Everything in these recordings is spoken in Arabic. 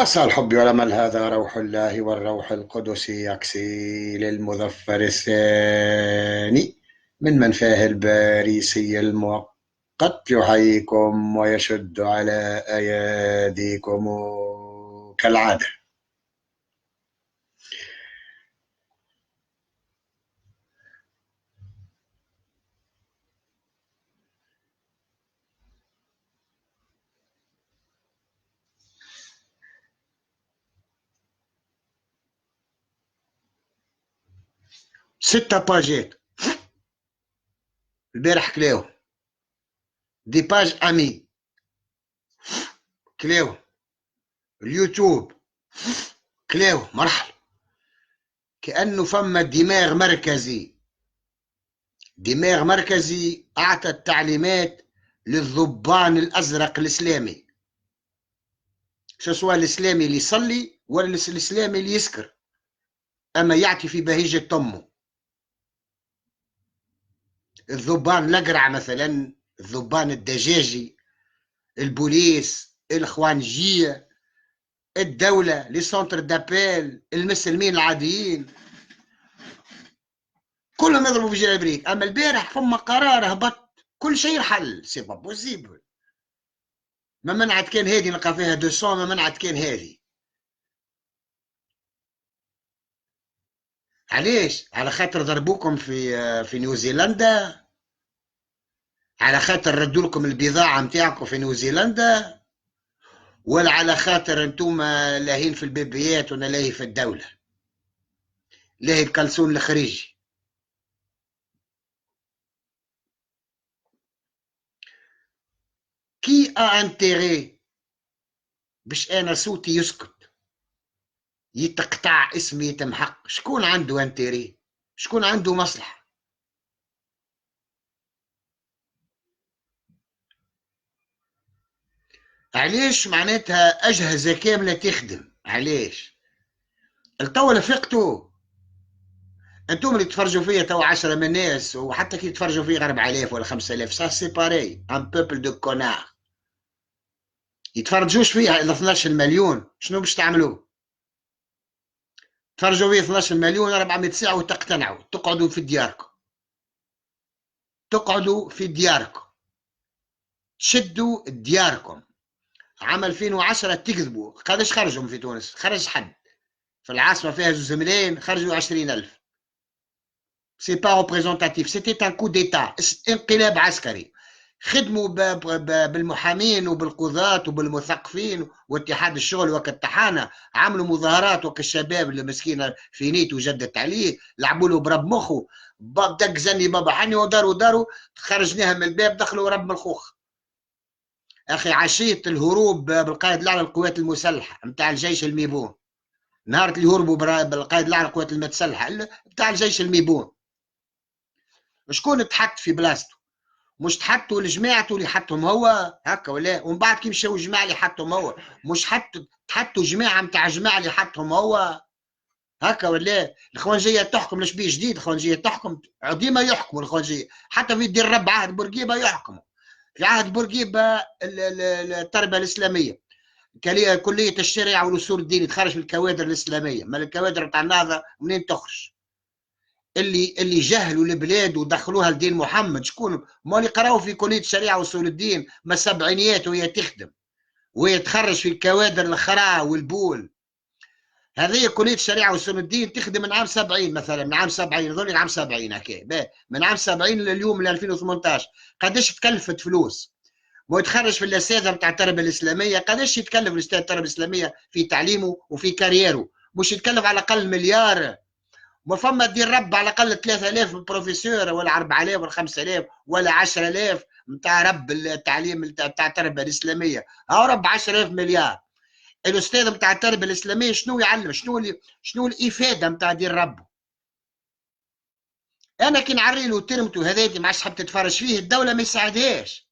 مساء الحب والأمل، هذا روح الله والروح القدس يكسي للمظفر الثاني من منفاه الباريسي المؤقت، يحييكم ويشد على أياديكم كالعادة. 6 باجات البارح كلاو، دي باج أمي كلاو، اليوتيوب كلاو مرحل. كأنه فما دماغ مركزي أعطى التعليمات للضبان الأزرق الإسلامي، سواء الإسلامي اللي يصلي ولا الإسلامي اللي يسكر، أما يعطي في بهيجة تمه. الذبان الأقرع مثلا، الذبان الدجاجي، البوليس، الإخوانجية، الدولة، لي سونتر دابيل، المسلمين العاديين، كلهم يضربوا في جلابريك. أما البارح فما قرار هبط، كل شيء حل، سي با بوسيبل. ما منعت كان هذه نلقى فيها 200، ما منعت كان هذه. علاش؟ على خاطر ضربوكم في نيوزيلندا، على خاطر ردوا لكم البضاعة متاعكم في نيوزيلندا، ولا على خاطر انتم لاهين في البيبيات ولا لاهي في الدولة، لاهي بكلسون الخريجي. كي انتيغي باش انا صوتي يسكت، يتقطع اسمي، يتمحق؟ شكون عنده انتيري؟ شكون عنده مصلحة؟ علاش معناتها أجهزة كاملة تخدم؟ علاش؟ التو لفقتوا انتم اللي تفرجوا فيا تو 10 من الناس، وحتى كي تفرجوا فيا 4000 ولا 5000، سا سي باري، ان بوبل دو كونار. يتفرجوش فيها الا 12 مليون، شنو باش تعملوا؟ تفرجوا فيا 12 مليون 400 ساعه وتقتنعوا، تقعدوا في دياركم، تقعدوا في دياركم، تشدوا دياركم. عام 2010 تكذبوا، قداش خرجوا في تونس؟ خرج حد؟ في العاصمه فيها 2 ملايين، خرجوا 20,000. سي با ريبريزونتاتيف، سيتي ان كو ديتا، انقلاب عسكري. خدموا بالمحامين وبالقضاة وبالمثقفين واتحاد الشغل وكالطحانة، عملوا مظاهرات وكالشباب اللي مسكينة في نيته جدت عليه، لعبوا له برب مخه، باب دق زني بابا حني، وداروا خرجناها من الباب، دخلوا رب ملخوخ. اخي عشيه الهروب بالقائد الاعلى للقوات المسلحه نتاع الجيش الميبون، نهار اللي هربوا بالقائد الاعلى للقوات المتسلحه نتاع الجيش الميبون، شكون تحط في بلاصته؟ مش تحطوا لجماعته اللي حطهم هو هكا ولا؟ ومن بعد كي مشاو الجماعه اللي حطهم هو، مش تحطوا جماعه نتاع جماعه اللي حطهم هو هكا ولا؟ الاخوانجيه تحكم، ليش بيه جديد؟ الاخوانجيه تحكم، ديما يحكموا الاخوانجيه، حتى في دير رب عهد بورقيبه يحكموا. في عهد بورقيبه التربيه الاسلاميه، كليه الشريعه والاصول الدين تخرج في الكوادر الاسلاميه، ما الكوادر نتاع النهضه منين تخرج؟ اللي جهلوا البلاد ودخلوها لدين محمد شكون؟ ما اللي قراوا في كليه الشريعه واصول الدين ما السبعينيات وهي تخدم، وهي تخرج في الكوادر الخراء والبول. هذه كليه الشريعه واصول الدين تخدم من عام 70 مثلا، من عام 70 يظل عام 70 هكا، من عام 70 لليوم ل 2018 قداش تكلفت فلوس؟ ويتخرج في الاساتذه بتاع التربيه الاسلاميه، قداش يتكلف الاستاذ التربيه الاسلاميه في تعليمه وفي كاريره؟ مش يتكلف على الاقل مليار؟ ما فما دير رب على الاقل 3000 بروفيسور ولا 4000 ولا 5000 ولا 10,000 نتاع رب التعليم نتاع التربيه الاسلاميه، ها رب 10,000 مليار. الاستاذ نتاع التربيه الاسلاميه شنو يعلم؟ شنو الافاده نتاع دير رب؟ انا كي نعري له ترمته هذاك ما عادش حاب تتفرج فيه، الدوله ما يساعدهاش.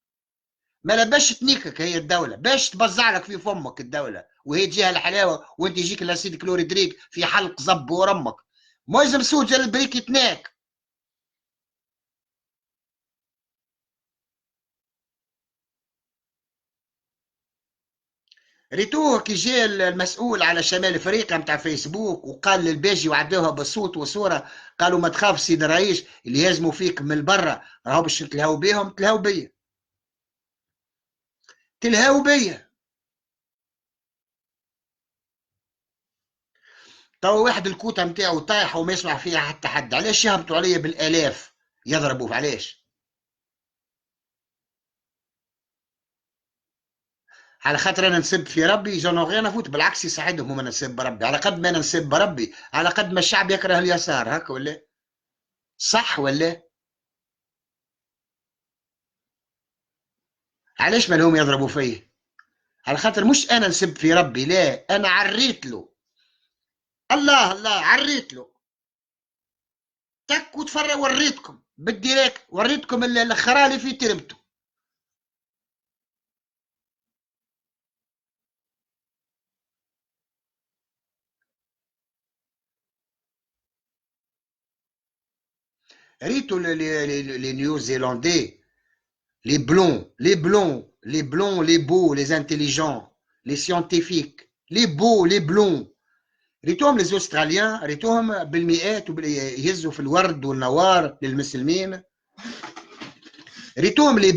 ما باش تنيكك هي الدوله، باش تبزع لك في فمك الدوله، وهي تجيها الحلاوه وانت يجيك لاسيد كلوريدريك في حلق زب ورمك. ما يلزم سوق البريك يتناك. ريتوه كي جاء المسؤول على شمال افريقيا نتاع فيسبوك وقال للباجي وعدوها بالصوت وصوره، قالوا ما تخاف سيد الرئيس اللي يهزموا فيك من برا راهو باش تلهاو بيهم، تلهاو بيا، تلهاو بيا. توا واحد الكوته نتاعو طايحه وما يسمع فيها حتى حد، علاش يهبطوا عليا بالالاف يضربوا؟ علاش؟ على خاطر انا نسب في ربي جون غير نفوت، بالعكس يساعدهم هما نسب بربي، على قد ما انا نسب بربي على قد ما الشعب يكره اليسار، هكا ولا؟ صح ولا؟ علاش ما لهم يضربوا فيه؟ على خاطر مش انا نسب في ربي، لا، انا عريت له، الله الله عريت له، تك وتفرج، وريتكم بالديريكت، وريتكم الخرالي في تربته. ريتوا لي نيوزيلندي، les blonds, les blonds, les blonds, les beaux, les intelligents, les scientifiques, les beaux, les blonds. ريتوهم les Australiens، ريتوهم بالمئات يهزوا في الورد والنوار للمسلمين. ريتوهم les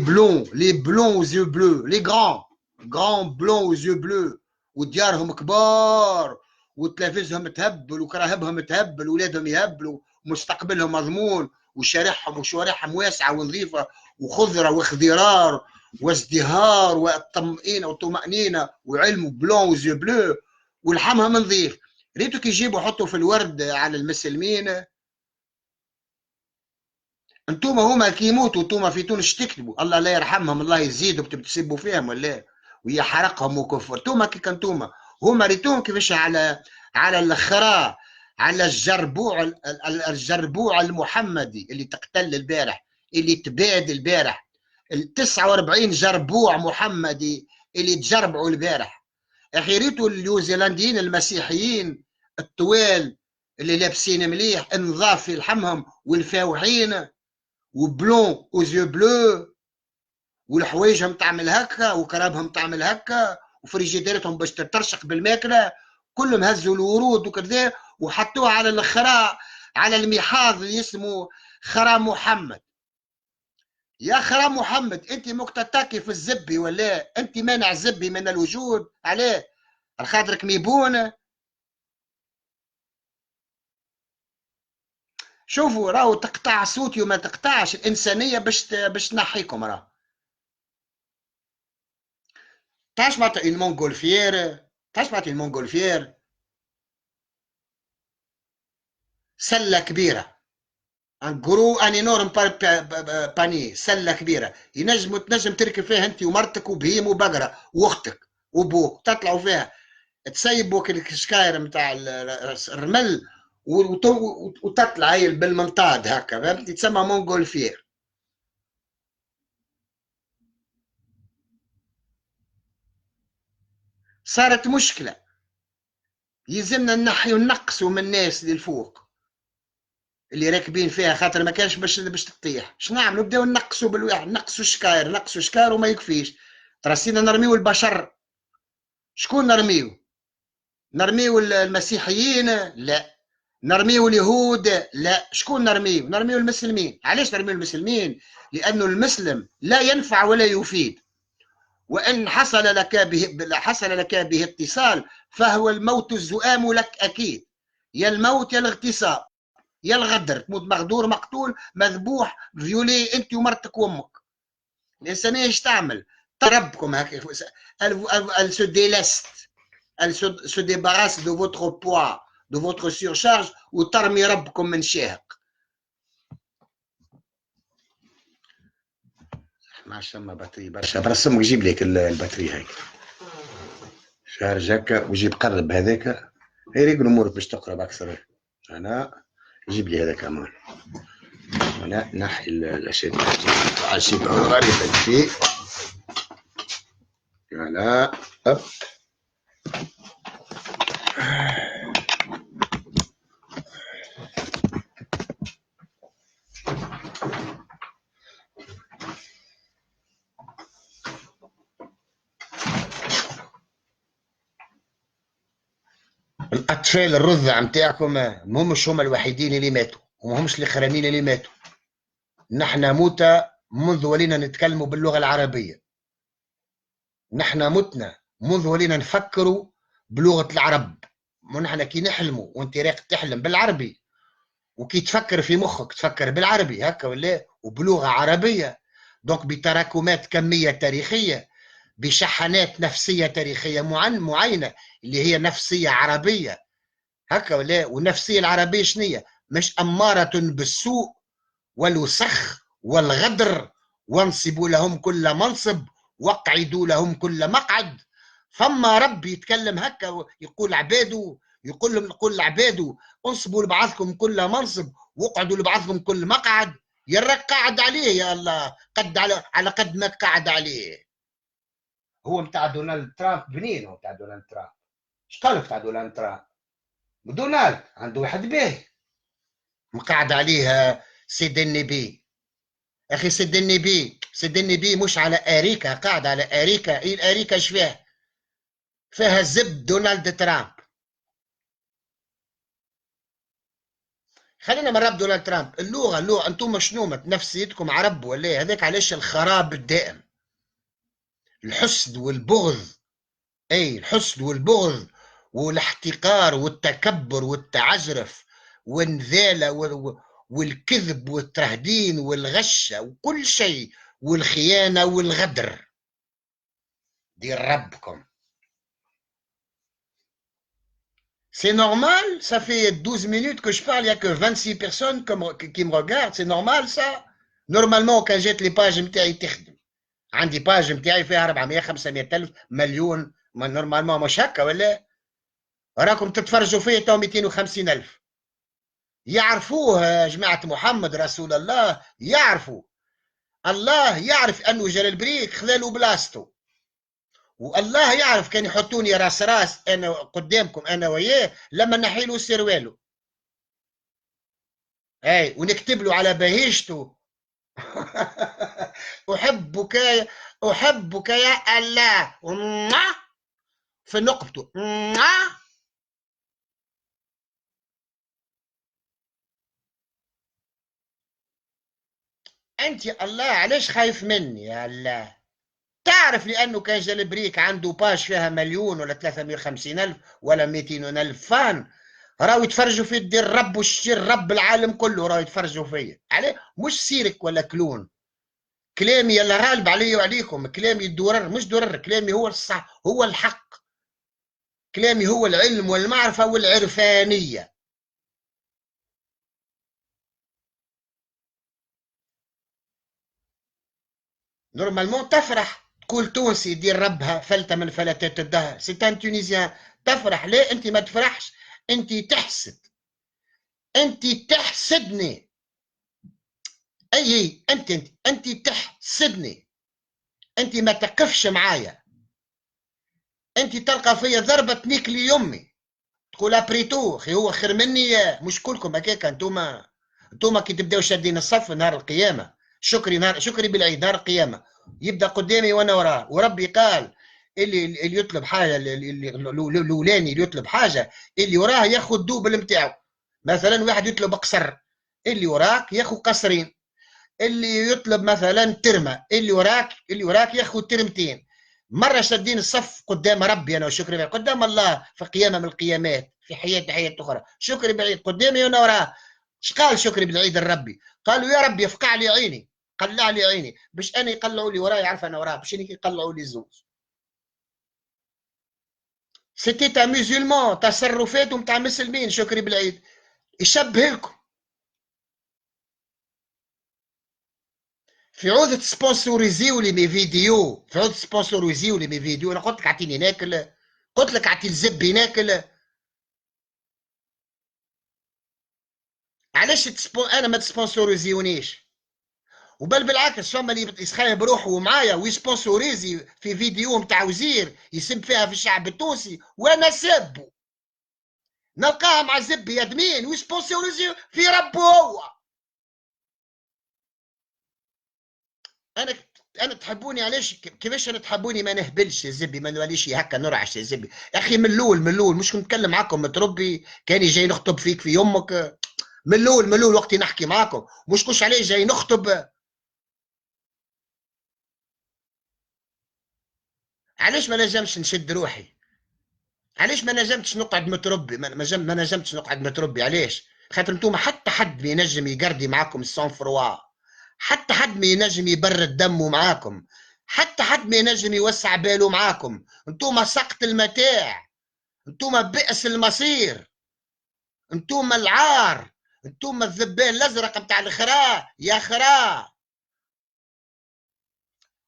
blonds aux yeux bleus، les grands blonds aux yeux bleus، وديارهم كبار وتلافزهم تهبل وكراهبهم تهبل وولادهم يهبلوا ومستقبلهم مضمون وشوارعهم واسعه ونظيفه وخضره واخضرار وازدهار والطمئنه والطمانينه وعلم بلون وزيو بلو ولحمهم نظيف. ريتو كي يجيبوا يحطوا في الورد على المسلمين. انتم هما كي يموتوا انتم في تونس تكتبوا الله لا يرحمهم الله يزيدوا بتسبوا فيهم ولا ويحرقهم وكفر. انتم كي كنتم هما ريتوهم كيفاش على الخراء، على الجربوع المحمدي اللي تقتل البارح، اللي تباد البارح، ال 49 جربوع محمدي اللي تجربعوا البارح. اخي ريتوا النيوزيلنديين المسيحيين الطوال اللي لابسين مليح النظاف في لحمهم والفاوحين وبلون وزيو بلو والحوايجهم تعمل هكا وكرابهم تعمل هكا وفريجيديرتهم باش تترشق بالماكله، كلهم هزوا الورود وكذا وحطوها على الخراء، على المحاض اللي اسمه خرا محمد. يا خرا محمد انت مقتتكي في الزبي ولا انت مانع الزبي من الوجود؟ عليه؟ خاطرك ميبونه. شوفوا راهو تقطع صوتي وما تقطعش الانسانيه باش تنحيكم. راه تعرف معناتها اون مونغولفيير؟ تعرف معناتها اون مونغولفيير؟ سله كبيره، ان جرو ان انورم باني، سله كبيره تنجم تركب فيها انت ومرتك وبهيم وبقره واختك وبوك تطلعوا فيها، تسيبوا الشكاير نتاع الرمل وتطلع هي بالمنطاد هكا، فهمتي؟ تسمى مونغولفير. صارت مشكله، يلزمنا نحيو نقصوا من الناس اللي الفوق اللي راكبين فيها، خاطر ما كانش باش تطيح. اش نعملوا؟ نبداو نقصوا بالواحد، نقصوا شكاير، نقصوا شكاير وما يكفيش. ترسينا نرميو البشر. شكون نرميو؟ نرميو المسيحيين؟ لا. نرميو اليهود؟ لا. شكون نرميو؟ نرميو المسلمين. علاش نرميو المسلمين؟ لأنه المسلم لا ينفع ولا يفيد، وإن حصل لك به اتصال فهو الموت الزؤام لك أكيد، يا الموت يا الاغتصاب يا الغدر، تموت مغدور مقتول مذبوح فيولي انت ومرتك وامك. الانسانيه ايش تعمل؟ ربكم هكا elle se déleste، elle se débarrasse de votre poids de votre surcharge وترمي ربكم من شاهق. ما شاء بطارية برشا، برسم ويجيب لك البطارية هاي شارج هكا ويجيب قرب هذاك هيريق الامور باش تقرب اكثر. انا جيب لي هذا كمان، انا نحي الاشياء الغريبه فيه. فوالا هوب. الاطفال الرضع نتاعكم ماهمش هما الوحيدين اللي ماتوا وماهمش الاخرانيين اللي ماتوا. نحن موتى منذ ولينا نتكلموا باللغه العربيه. نحن متنا منذ ولينا نفكروا بلغه العرب. ونحن كي نحلموا وانت راك تحلم بالعربي، وكي تفكر في مخك تفكر بالعربي هكا ولا وبلغه عربيه. دونك بتراكمات كميه تاريخيه، بشحنات نفسيه تاريخيه معينه اللي هي نفسيه عربيه هكا ولا. والنفسيه العربيه شنية؟ مش اماره بالسوء والوسخ والغدر، وانصبوا لهم كل منصب واقعدوا لهم كل مقعد. فما رب يتكلم هكا يقول عباده، يقول لعباده انصبوا لبعضكم كل منصب واقعدوا لبعضكم كل مقعد. يراك قاعد عليه يا الله، قد على قد ما قاعد عليه. هو متاع دونالد ترامب بنين، هو متاع دونالد ترامب. ايش قال لك بتاع دونالد ترامب؟ دونالد عنده واحد باهي مقعد عليه سيد النبي. اخي سيد النبي مش على اريكا، قاعد على اريكا. ايه الاريكا ايش فيها؟ فيها زبد دونالد ترامب. خلينا من رب دونالد ترامب. اللغه انتم شنو نفسيتكم عرب ولا إيه؟ هذاك علاش الخراب الدائم، الحسد والبغض. اي الحسد والبغض والاحتقار والتكبر والتعجرف والنذاله والكذب والتهدين والغشه وكل شيء، والخيانه والغدر. دير ربكم. C'est normal, ça fait 12 minutes que je parle, il n'y a que 26 personnes qui me regardent, c'est normal ça. Normalement كان جات لي باج نتاعي تخدم، عندي باج نتاعي فيها 400 500 الف مليون، ما نورمالمون مش هكا ولا؟ راكم تتفرجوا فيا تو 250 الف. يعرفوه يا جماعه محمد رسول الله، يعرفوا. الله يعرف انه جلال بريك خذالوا بلاصتو، والله يعرف كان يحطوني راس راس انا قدامكم انا وياه لما نحيلوا سروالو. اي ونكتب له على بهيجته احبك احبك يا الله في نقبته. انت يا الله علاش خايف مني يا الله؟ تعرف لانه كان جلبريك عنده باش فيها مليون ولا 350 الف ولا 200 الف فان، راهو يتفرجوا في الدير رب والشير رب العالم كله راهو يتفرجوا فيا عليه. مش سيرك ولا كلون. كلامي يلا غالب علي وعليكم، كلامي الدرر مش درر، كلامي هو الصح هو الحق، كلامي هو العلم والمعرفة والعرفانية. نورمالمون تفرح تقول تونسي يدير ربها فلتة من فلتات الدهر، سيتان تونيزيان تفرح. ليه انت ما تفرحش؟ انت تحسد، انت تحسدني. اي انت تحسدني، انت ما تقفش معايا. انت تلقى فيا ضربة تنيكلي يمي تقول ابريتو اخي هو خير مني. مش كلكم هكاك انتوما كي تبداو شادين الصف نهار القيامه. شكري بالعيد نهار القيامه يبدا قدامي وانا وراه. وربي قال اللي يطلب حاجه، الاولاني اللي يطلب حاجه اللي وراه ياخذ دوبل نتاعو. مثلا واحد يطلب قصر، اللي وراك ياخذ قصرين. اللي يطلب مثلا ترمه، اللي وراك ياخذ ترمتين. مره شادين الصف قدام ربي انا وشكري بعيد قدام الله في قيامه من القيامات في حياه اخرى. شكري بعيد قدامي وانا وراه. ايش قال شكري بالعيد الربي؟ قالوا يا ربي افقع لي عيني، قلع لي عيني باش انا يقلعوا لي وراي يعرف انا وراه باش يقلعوا لي الزوج. سيتي تاع ميزولمان تصرفاتهم تاع مسلمين. شكري بالعيد يشبه لكم. في عود تسبونسوريزيو لي مي فيديو، في عود تسبونسوريزيو لي مي فيديو. انا قلت لك اعطيني ناكل، قلت لك اعطي الزبي ناكل. علاش انا ما تسبونسوريزيونيش؟ وبل بالعكس فما اللي يسخايب بروحه ومعايا ويسبونسوريزي في فيديو نتاع وزير يسب فيها في الشعب التونسي وانا سبه. نلقاها مع زبي يدمين ويسبونسوريزي في ربه هو. انا انا تحبوني علاش؟ كيفاش انا تحبوني ما نهبلش يا زبي، ما نوليش هكا نرعش يا زبي يا اخي. من الاول، من الاول مش كنت نتكلم معاكم متربي، كاني جاي نخطب فيك في يمك. من الاول، من الاول وقتي نحكي معاكم، مش كوش عليه جاي نخطب. علاش ما نجمش نشد روحي؟ علاش ما نجمتش نقعد متربي؟ ما نجمتش نقعد متربي علاش؟ خاطر انتم حتى حد ما ينجم يقردي معاكم السون فروا، حتى حد ما ينجم يبرد دمه معاكم، حتى حد ما ينجم يوسع باله معاكم. انتم سقط المتاع، انتم بئس المصير، انتم العار، انتم الذبان الازرق بتاع الخراء يا خراء.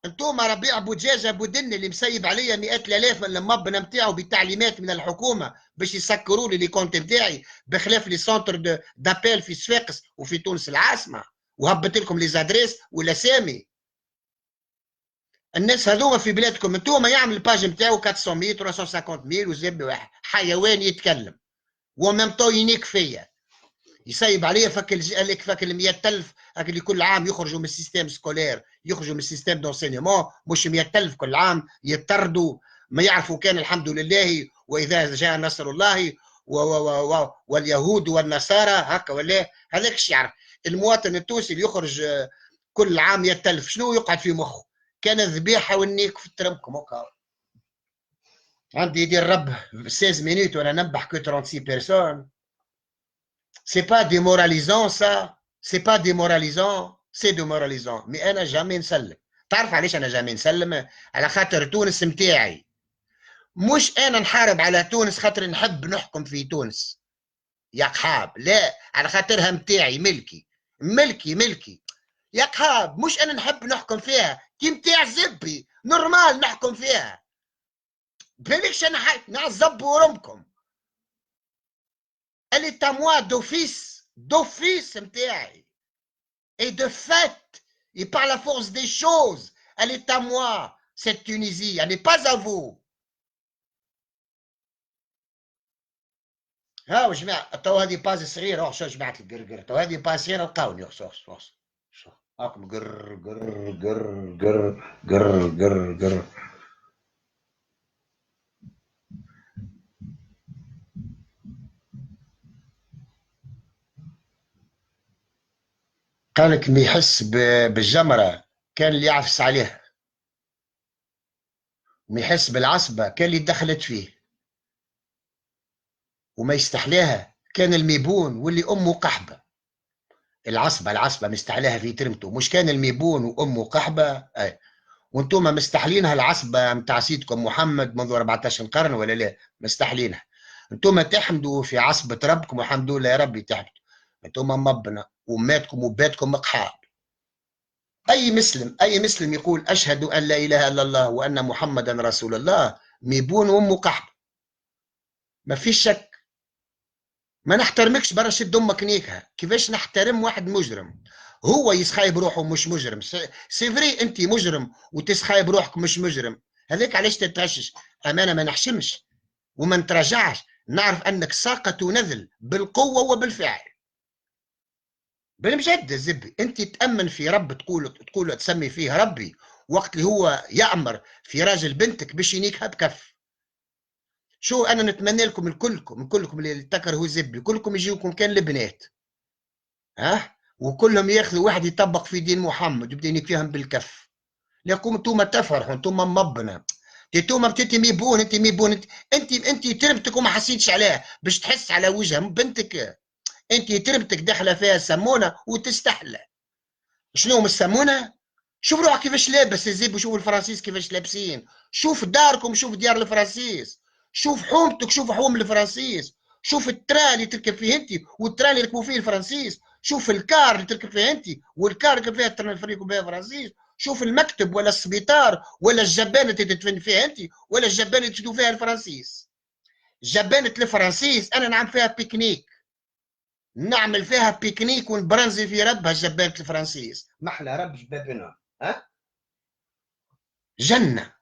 انتم ربيع بودجاج ابو دن اللي مسيب عليا مئات الالاف من المبنى نتاعو بتعليمات من الحكومه باش يسكروا لي كونت نتاعي، بخلاف لي سونتر دابيل في صفاقس وفي تونس العاصمه، وهبت لكم لي زادريس والاسامي. الناس هذوما في بلادكم انتم يعمل الباج نتاعو 400 350 وزب واحد حيوان يتكلم وميم طو ينيك فيا، يسيب عليا قال لك فك ال 100,000 اللي كل عام يخرجوا من السيستم سكولير، يخرجوا من السيستم دونسينيمون، مش 100,000 كل عام يطردوا، ما يعرفوا كان الحمد لله واذا جاء نصر الله واليهود والنصارى هكا ولا هذاك يعرف. المواطن التونسي اللي يخرج كل عام 100,000 شنو يقعد في مخه؟ كان الذبيحه والنيك في ترمكم هكا. عندي يدير رب 16 مينوت وانا نبح كو 36 بيرسون. C'est pas démoralisant ça. C'est pas démoralisant. C'est démoralisant. مي انا جامي نسلم. تعرف علاش انا جامي نسلم؟ على خاطر تونس متاعي. مش انا نحارب على تونس خاطر نحب نحكم في تونس يا قحاب، لا، على خاطرها متاعي، ملكي ملكي ملكي يا قحاب. مش انا نحب نحكم فيها، كي متاع زبي نورمال نحكم فيها. بالكش انا نعذب ورمكم. Elle est à moi d'office, d'office متاعي. Et de fait, et par la force des choses, elle est à moi, cette Tunisie, elle n'est pas à vous. ها وجماعة تو هذه باز صغيرة، شو جماعة القرقر، تو هذه باز صغيرة لقاوني هاكم قر قر قر قر قر قر قر. قالك ما يحس بالجمرة كان اللي يعفس عليها، ما يحس بالعصبة كان اللي دخلت فيه، وما يستحلاها كان الميبون واللي أمه قحبة. العصبة مستحلاها في ترمته، مش كان الميبون وأمه قحبة. أي. وانتم مستحلينها العصبة متاع سيدكم محمد منذ 14 قرن ولا لا؟ مستحلينها. انتم تحمدوا في عصبة ربكم وحمدوا لله يا ربي تحمدوا. انتم مبنى وماتكم وباتكم مقحاب. اي مسلم يقول اشهد ان لا اله الا الله وان محمدا رسول الله ميبون وامه قحبة، ما فيش شك. ما نحترمكش برا شد امك نيكها. كيفاش نحترم واحد مجرم؟ هو يسخايب روحه مش مجرم. سي فري انت مجرم وتسخايب روحك مش مجرم، هذاك علاش تتغشش. امانه ما نحشمش وما نتراجعش، نعرف انك ساقط ونذل بالقوه وبالفعل. بالمجد الزبي انت تامن في رب، تقول تسمي فيه ربي وقت اللي هو يامر في راجل بنتك باش ينيكها بكف. شو انا نتمنى لكم الكلكم اللي تكرهوا زبي كلكم يجيوكم كان البنات، ها، وكلهم ياخذوا واحد يطبق في دين محمد يبدا ينكفيهم بالكف. لكم انتم تفرحوا، انتم مبنا، انتم بتتي ميبون، انت ميبون، انت تربتك وما حسيتش عليها باش تحس على وجه بنتك. انت تربتك داخله فيها سمونه وتستحلى. شنو من السمونه؟ شوف روحك كيفاش لابس الزيب، وشوف الفرنسيس كيفاش لابسين، شوف داركم، شوف ديار الفرنسيس، شوف حومتك، شوف حوم الفرنسيس، شوف التران اللي تركب فيه انت والتران اللي يركبوا فيه الفرنسيس، شوف الكار اللي تركب فيه انت والكار اللي يركب فيها التران اللي يركبوا فيها الفرنسيس، شوف المكتب ولا السبيطار ولا الجبانه اللي تدفن فيها انت ولا الجبانه اللي تدفن فيها الفرنسيس. جبانه الفرنسيس انا نعمل فيها بيكنيك، نعمل فيها بيكنيك ونبرنزي في ربها جبانه الفرنسيس، محلى رب جبابنا، ها، جنه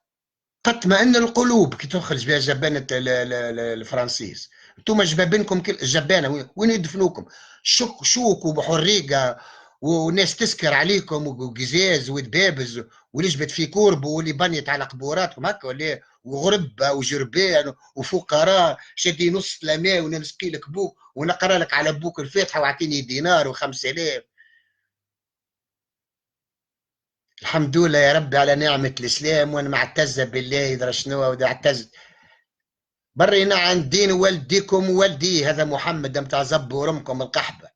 تطمئن القلوب كي تخرج بها جبانه الفرنسيس. انتم جبابنكم كل جبانه وين يدفنوكم؟ شوك وبحريقه وناس تسكر عليكم وقزاز ودبابز، واللي جبت في كورب واللي بنيت على قبوراتهم هكا ولا، وغربه وجربان وفقراء شدي نص لما ونسقي لك بوك ونقرا لك على بوك الفاتحه واعطيني دينار و5000. الحمد لله يا ربي على نعمه الاسلام، وانا معتزه بالله يدرى شنو ودا اعتز. برينا عن دين والديكم ووالدي، هذا محمد متاع زب ورمكم القحبه.